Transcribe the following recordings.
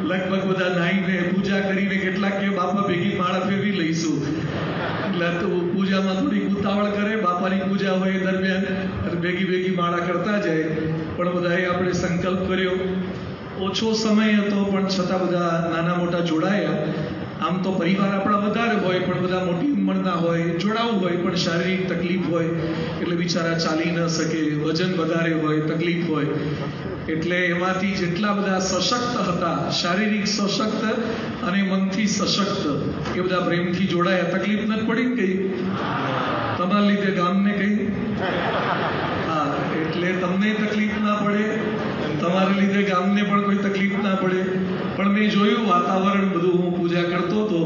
લગભગ બધા નાઈને પૂજા કરીને કેટલાક કે બાપા ભેગી માળા ફેરવી લઈશું, એટલે તો પૂજામાં થોડીક ઉતાવળ કરે, બાપાની પૂજા હોય દરમિયાન ભેગી માળા કરતા જાય. પણ બધાએ આપણે સંકલ્પ કર્યો, ઓછો સમય હતો પણ છતાં બધા નાના મોટા જોડાયા. આમ તો પરિવાર આપણા વધારે હોય પણ બધા મોટી ઉંમરના હોય, જોડાવું હોય પણ શારીરિક તકલીફ હોય એટલે બિચારા ચાલી ન શકે, વજન વધારે હોય, તકલીફ હોય, એટલે એમાંથી જેટલા બધા સશક્ત હતા, શારીરિક સશક્ત અને મનથી સશક્ત, એ બધા પ્રેમથી જોડાયા. તકલીફ નથી પડી ને કઈ તમારા લીધે ગામને કઈ? હા, એટલે તમને તકલીફ ના પડે, તમારા લીધે ગામને પણ કોઈ તકલીફ ના પડે. પણ મેં જોયું વાતાવરણ બધું, હું પૂજા કરતો હતો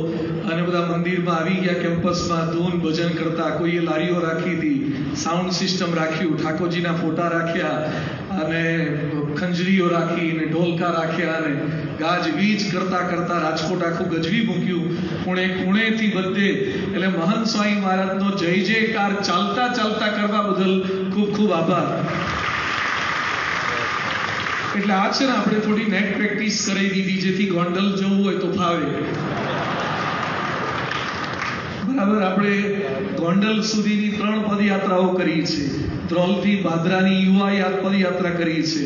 અને બધા મંદિરમાં આવી ગયા, કેમ્પસમાં ધૂન ભજન કરતા, કોઈએ લારીઓ રાખી હતી, સાઉન્ડ સિસ્ટમ રાખ્યું, ઠાકોરજીના ફોટા રાખ્યા અને ખંજરીઓ રાખી ને ઢોલકા રાખ્યા અને ગાજવીજ કરતા કરતા રાજકોટ આખું ગજવી મૂક્યું. પુણેથી બધે, એટલે મહંત સ્વામી મહારાજનો જય જયકાર ચાલતા ચાલતા કરવા બદલ ખૂબ ખૂબ આભાર. એટલે આ છે ને, આપણે થોડી નેટ પ્રેક્ટિસ કરાવી દીધી જેથી ગોંડલ જવું હોય તો ફાવે. બરાબર, આપણે ગોંડલ સુધીની 3 પદયાત્રાઓ કરી છે, ધ્રોલથી ભાદરાની યુવા પદયાત્રા કરી છે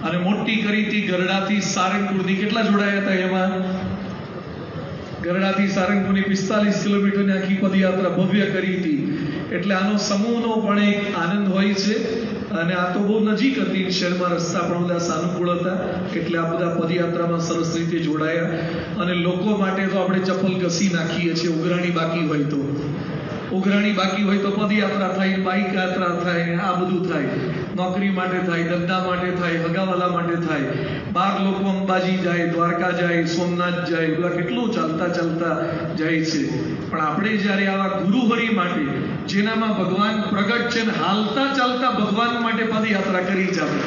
અને મોટી કરી હતી ગરડાથી સારંગપુરની. કેટલા જોડાયા હતા એમાં? ગરડાથી સારંગપુરની 45 કિલોમીટરની આખી પદયાત્રા ભવ્ય કરી હતી. એટલે આનો સમૂહનો પણ એક આનંદ હોય છે. અને આ તો બહુ નજીક હતી, શહેરમાં રસ્તા પણ બધા સાનુકૂળ હતા, એટલે આ બધા પદયાત્રામાં સરસ રીતે જોડાયા. અને લોકો માટે તો આપણે ચપ્પલ ઘસી નાખીએ છીએ, ઉઘરાણી બાકી હોય તો પદયાત્રા થાય, બાઇક યાત્રા થાય, આ બધું થાય, નોકરી માટે થાય, ધંધા માટે થાય, હગાવાલા માટે થાય. 12 લોકો અંબાજી જાય, દ્વારકા જાય, સોમનાથ જાય, બધા કેટલું ચાલતા ચાલતા જાય છે. પણ આપણે જ્યારે આવા ગુરુહરિ માટે, જેનામાં ભગવાન પ્રગટ છે ને હાલતા ચાલતા ભગવાન માટે પદયાત્રા કરી જ આપણે.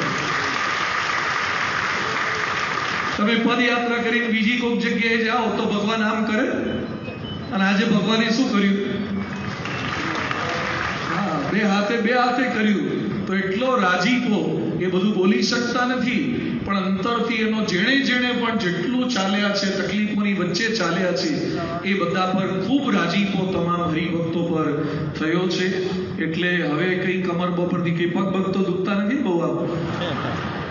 તમે પદયાત્રા કરીને બીજી કોઈક જગ્યાએ જાઓ તો ભગવાન આમ કરે, અને આજે ભગવાને શું કર્યું? બે હાથે કર્યું. તો એટલો રાજીપો, એ બધું બોલી શકતા નથી પણ અંતરથી એનો જેણે પણ જેટલું ચાલ્યા છે, તકલીફોની વચ્ચે ચાલ્યા છે, એ બધા પર ખૂબ રાજીપો તમામ હરિભક્તો પર થયો છે. એટલે હવે કઈ કમર બપરથી કઈ પગ તો દુખતા નથી બહુ આપ,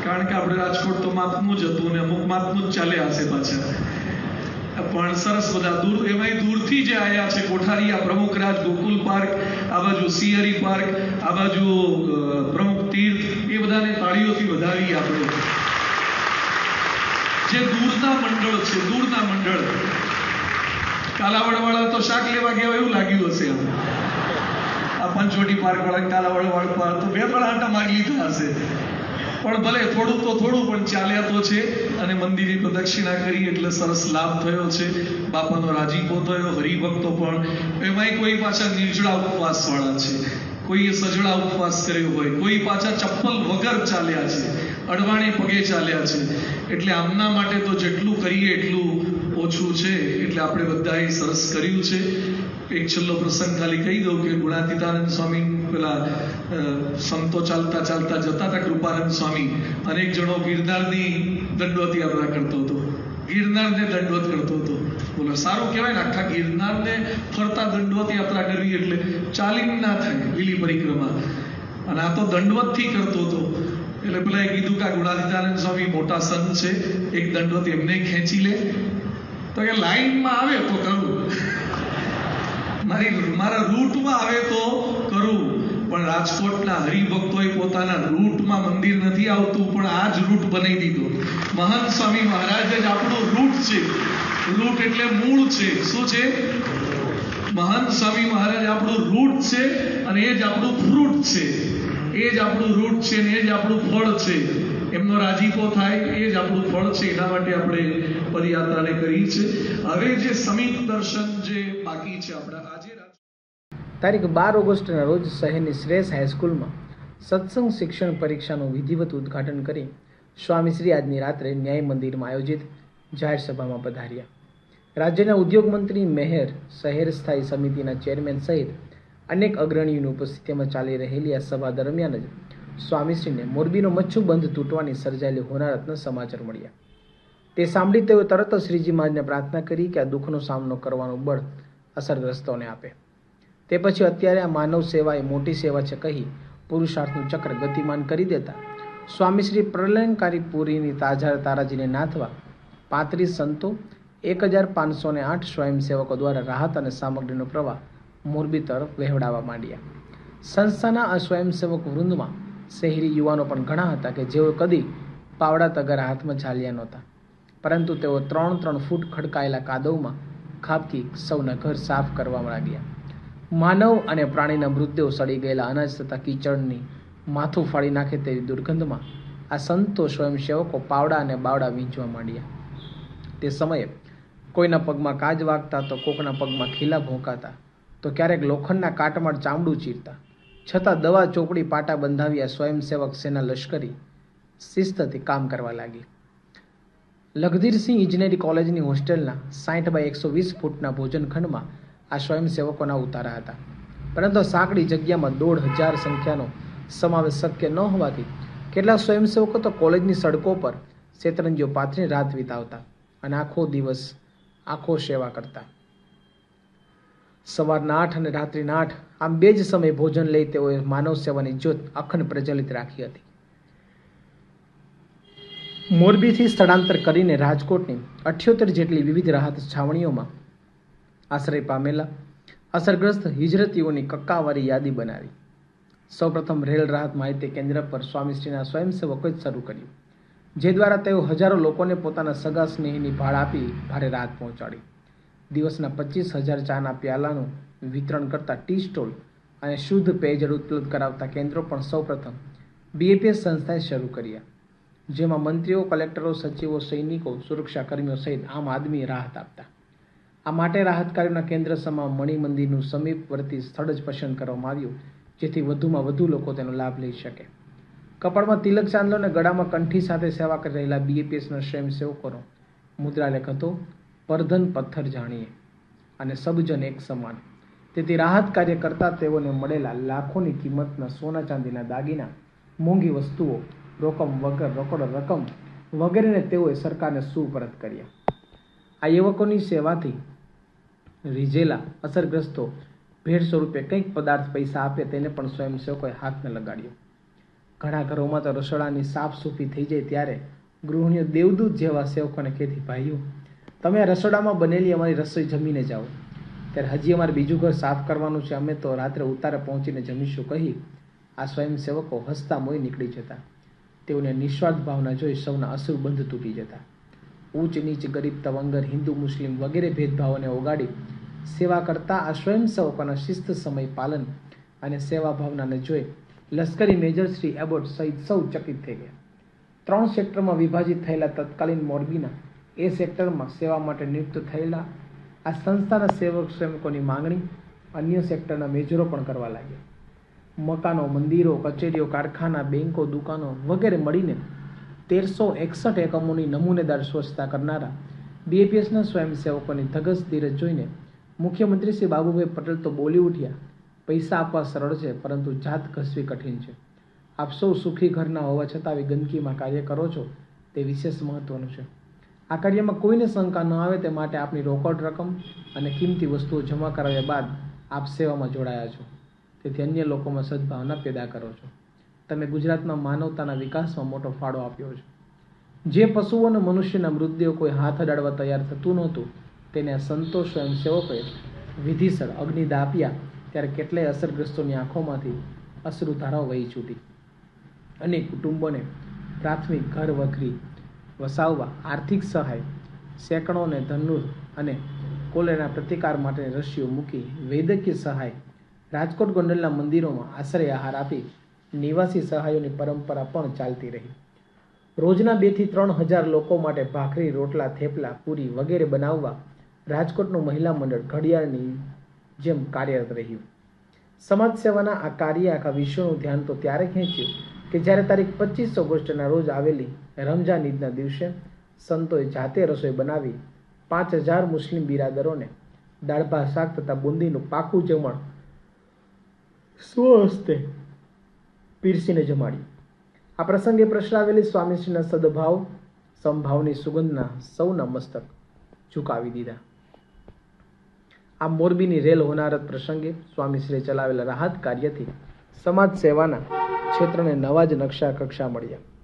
કારણ કે આપણે રાજકોટ તો માપનું જ હતું ને અમુક માપનું જ ચાલ્યા હશે પાછા. પણ સરસ બધા એમાંય દૂરથી જે આવ્યા છે, કોઠારીયા, પ્રમુખરાજ, ગોકુલ પાર્ક, આ બાજુ સિંહરી પાર્ક, આ બાજુ પ્રમુખ તીર્થ, એ બધાને તાળીઓથી વધાવી આપણે. જે દૂરના મંડળ, કાલાવડ વાળા તો શાક લેવા ગયા એવું લાગ્યું હશે. આ પંચવટી પાર્ક વાળા, કાલાવડ વાળા તો 2-3 આંટા મારી લીધા હશે. પણ ભલે થોડું પણ ચાલ્યા તો છે. અને મંદિરની પ્રદક્ષિણા કરી એટલે સરસ લાભ થયો છે, બાપાનો રાજીપો થયો, હરિભક્તો પણ. એમાંય કોઈ પાછા નિર્જળા ઉપવાસ વાળા છે, કોઈએ સજળા ઉપવાસ કર્યો હોય, કોઈ પાછા ચપ્પલ વગર ચાલ્યા છે, અડવાણે પગે ચાલ્યા છે. એટલે આમના માટે તો જેટલું કરીએ એટલું ઓછું છે. એટલે આપણે બધાએ સરસ કર્યું છે. એક છેલ્લો પ્રસંગ ખાલી કહી દઉં કે ગુણાતીતાનંદ સ્વામી પેલા સંતો ચાલતા જતા હતા, કૃપાનંદ સ્વામી, અનેક જણો ગિરનારની દંડવત યાત્રા કરતો હતો, ગિરનારને દંડવત કરતો હતો. બોલો, સારું કહેવાય ને, આખા ગિરનારને ફરતા દંડવત યાત્રા કરવી એટલે ચાલીને ના થાય, લીલી પરિક્રમા. અને આ તો દંડવતથી કરતો હતો. એટલે પેલા કીધું કે ગુણાતીતાનંદ સ્વામી મોટા સંત છે, એક દંડવત એમને ખેંચી લે. તો કે લાઈનમાં આવે તો કરું, મારા રૂટમાં આવે તો કરું. પણ રાજકોટના હરિભક્તોએ પોતાના રૂટમાં મંદિર નથી આવતું, પણ આ જ રૂટ બનાવી દીધો. મહંત સ્વામી મહારાજ જ આપણો રૂટ છે. રૂટ એટલે મૂળ છે. શું છે? મહંત સ્વામી મહારાજ આપણું રૂટ છે અને એ જ આપણું ફ્રૂટ છે. એ જ આપણું રૂટ છે ને એ જ આપણું ફળ છે. એમનો રાજીપો થાય એ જ આપણું ફળ છે. એના માટે આપણે પદયાત્રાને કરી છે. હવે જે સમીપ દર્શન જે બાકી છે આપણા, આજે તારીખ 12 ઓગસ્ટના રોજ શહેરની શ્રેષ્ઠ હાઈસ્કૂલમાં સત્સંગ શિક્ષણ પરીક્ષાનું વિધિવત ઉદ્ઘાટન કરી સ્વામીશ્રી આજની રાત્રે ન્યાય મંદિરમાં આયોજિત જાહેર સભામાં પધાર્યા. રાજ્યના ઉદ્યોગ મંત્રી મેહર, શહેર સ્થાયી સમિતિના ચેરમેન સહિત અનેક અગ્રણીઓની ઉપસ્થિતિમાં ચાલી રહેલી આ સભા દરમિયાન જ સ્વામીશ્રીને મોરબીનો મચ્છુ બંધ તૂટવાની સર્જાયેલી હોનારતના સમાચાર મળ્યા. તે સાંભળી તેઓ તરત જ શ્રીજી મહારાજને પ્રાર્થના કરી કે આ દુઃખનો સામનો કરવાનું બળ અસરગ્રસ્તોને આપે. તે પછી અત્યારે આ માનવ સેવા એ મોટી સેવા છે કહી પુરુષાર્થનું ચક્ર ગતિમાન કરી દેતા સ્વામીશ્રી પ્રલયંકારી પુરીની તારાજીને નાથવા 35 સંતો 1508 સ્વયંસેવકો દ્વારા રાહત અને સામગ્રીનો પ્રવાહ મોરબી તરફ વહેવડાવવા માંડ્યા. સંસ્થાના આ સ્વયંસેવક વૃંદમાં શહેરી યુવાનો પણ ઘણા હતા કે જેઓ કદી પાવડા તગરા હાથમાં ઝાલ્યા નહોતા, પરંતુ તેઓ 3 ફૂટ ખડકાયેલા કાદવમાં ખાબકી સૌના ઘર સાફ કરવા લાગ્યા. માનવ અને પ્રાણીના મૃતદેહો સડી ગયેલા અનાજ તથા કીચડની માથું ફાડી નાખે તેવી દુર્ગંધમાં આ સંતો સ્વયંસેવકો પાવડા અને બાવડા વીંચવા માંડ્યા. તે સમયે કોઈના પગમાં કાજ વાગતા તો કોકના પગમાં ખીલા ભોંકાતા તો ક્યારેક લોખંડના કાટમાળ ચામડું ચીરતા, છતાં દવા ચોપડી પાટા બંધાવ્યા સ્વયંસેવક સેના લશ્કરી શિસ્તથી કામ કરવા લાગી. લખધીરસિંહ ઇજનેરી કોલેજની હોસ્ટેલના 60x120 ફૂટના ભોજનખંડમાં આ સ્વયંસેવકોના ઉતારા હતા, પરંતુ સાંકડી જગ્યામાં 1,500 સંખ્યાનો સમાવેશ શક્ય ન હોવાથી કેટલાક સ્વયંસેવકો તો કોલેજની સડકો પર શેતરંજીઓ પાથરીને રાત વિતાવતા અને આખો દિવસ સેવા કરતા. સવારના 8 અને રાત્રિના 8 આમ 2 જ સમયે ભોજન લઈ તેઓએ માનવ સેવાની જ્યોત અખંડ પ્રજ્વલિત રાખી હતી. મોરબીથી સ્થળાંતર કરીને રાજકોટની 78 જેટલી વિવિધ રાહત છાવણીઓમાં આશ્રય પામેલા અસરગ્રસ્ત હિજરતીઓની કક્કાવારી યાદી બનાવી સૌપ્રથમ રેલ રાહત માહિતી કેન્દ્ર પર સ્વામીશ્રીના સ્વયંસેવકોએ જ શરૂ કર્યું, જે દ્વારા તેઓ હજારો લોકોને પોતાના સગા સ્નેહીની ભાળ આપી ભારે રાહત પહોંચાડી. દિવસના 25,000 ચાના પ્યાલાનું વિતરણ કરતા ટી સ્ટોલ અને શુદ્ધ પેયજળ ઉપલબ્ધ કરાવતા કેન્દ્રો પણ સૌપ્રથમ BAPS સંસ્થાએ શરૂ કર્યા, જેમાં મંત્રીઓ, કલેક્ટરો, સચિવો, સૈનિકો, સુરક્ષાકર્મીઓ સહિત આમ આદમી રાહત આપતા. આ માટે રાહત કાર્યોના કેન્દ્ર સમા મણિ મંદિરનું સમીપવર્તી સ્થળ જ પસંદ કરવામાં આવ્યું, જેથી વધુમાં વધુ લોકો તેનો લાભ લઈ શકે. કપાળમાં તિલક ચાંદલો અને ગળામાં કંઠી સાથે સેવા કરી રહેલા BAPSના સ્વયંસેવકોનો મુદ્રાલેખ હતો, પરધન પથ્થર જાણીએ અને સબજન એક સમાન. તેથી રાહત કાર્ય કરતા તેઓને મળેલા લાખોની કિંમતના સોના ચાંદીના દાગીના, મોંઘી વસ્તુઓ, રોકડ રકમ વગેરેને તેઓએ સરકારને સુપરત કર્યા. આ યુવકોની સેવાથી રીઝેલા અસરગ્રસ્તો ભેટ સ્વરૂપે કંઈક પદાર્થ પૈસા આપે તેને પણ સ્વયંસેવકોએ હાથ ન લગાડ્યો. ઘણા ઘરોમાં તો રસોડાની સાફ સૂફી થઈ જાય ત્યારે ગૃહિણીઓ દેવદૂત જેવા સેવકોને કહેતી, ભાઈઓ તમે આ રસોડામાં બનેલી અમારી રસોઈ જમીને જાઓ, ત્યારે હજી અમારે બીજું ઘર સાફ કરવાનું છે, અમે તો રાત્રે ઉતારે પહોંચીને જમીશું કહી આ સ્વયંસેવકો હસતા મોય નીકળી જતા. તેઓને નિસ્વાર્થ ભાવના જોઈ સૌના અશ્રુ બંધ તૂટી જતા. ઊંચ નીચ, ગરીબ તવંગર, હિન્દુ મુસ્લિમ વગેરે ભેદભાવોને ઓગાળી સેવા કરતા આ સ્વયંસેવકોના શિસ્ત સમય પાલન અને સેવા ભાવનાને જોઈ લશ્કરી મેજર શ્રી એબોટ સહિત સૌ ચકિત થઈ ગયા. 3 સેક્ટરમાં વિભાજિત થયેલા તત્કાલીન મોરબીના એ સેક્ટરમાં સેવા માટે નિયુક્ત થયેલા આ સંસ્થાના સેવકોની માંગણી અન્ય સેક્ટરના મેજરો પણ કરવા લાગ્યા. મકાનો, મંદિરો, કચેરીઓ, કારખાના, બેંકો, દુકાનો વગેરે મળીને 1361 એકમોની નમૂનેદાર સ્વચ્છતા કરનારા BAPSના સ્વયંસેવકોની ધગસ ધીરજ જોઈને મુખ્યમંત્રી શ્રી બાબુભાઈ પટેલ તો બોલી ઉઠ્યા, પૈસા આપવા સરળ છે, પરંતુ જાત ઘસવી કઠિન છે. આપ સૌ સુખી ઘરના હોવા છતાં આવી ગંદકીમાં કાર્ય કરો છો તે વિશેષ મહત્વનું છે. આ કાર્યમાં કોઈને શંકા ન આવે તે માટે આપની રોકડ રકમ અને કિંમતી વસ્તુઓ જમા કરાવ્યા બાદ આપ સેવામાં જોડાયા છો, તેથી અન્ય લોકોમાં સદભાવના પેદા કરો છો. તમે ગુજરાતમાં માનવતાના વિકાસમાં મોટો ફાળો આપ્યો છે. જે પશુઓ અને મનુષ્યના મૃતદેહો કોઈ હાથ અડાડવા તૈયાર થતું નહોતું તેને આ સંતો સ્વયંસેવકોએ વિધિસર અગ્નિદાહ આપ્યા, ત્યારે કેટલાય અસરગ્રસ્તોની આંખોમાંથી અશ્રુધારાઓ વહી છૂટી. અનેક કુટુંબોને પ્રાથમિક ઘર વખરી વસાવવા આર્થિક સહાય, સેંકડોને ધનુર અને કોલેરાના પ્રતિકાર માટેની રસીઓ મૂકી વૈદ્યકીય સહાય, રાજકોટ ગોંડલના મંદિરોમાં આશ્રય આહાર આપી નિવાસી સહાયોની પરંપરા પણ ચાલતી રહી. રોજના 2 થી 3 હજાર લોકો માટે ભાખરી, રોટલા, થેપલા, પૂરી વગેરે બનાવવા રાજકોટનું મહિલા મંડળ ઘડિયાળની જેમ કાર્યરત રહ્યું. સમાજ સેવાના આ કાર્ય આખા વિશ્વનું ધ્યાન તો ત્યારે ખેંચ્યું કે જ્યારે તારીખ 25 ઓગસ્ટના રોજ આવેલી રમઝાન ઈદના દિવસે સંતોએ જાતે રસોઈ બનાવી 5000 મુસ્લિમ બિરાદરોને દાળ ભાત, શાક તથા બુંદીનું પાકું જમણ સ્વહસ્તે પીરસીને જમાડ્યું. આ પ્રસંગે પ્રસરાવેલી સ્વામીશ્રીના સદભાવ, સંભાવની સુગંધના સૌના મસ્તક ઝુકાવી દીધા. આ મોરબીની રેલ હોનારત પ્રસંગે સ્વામીશ્રીએ ચલાવેલા રાહત કાર્યથી સમાજ સેવાના ક્ષેત્રને નવા જ નકશા કક્ષા મળ્યા.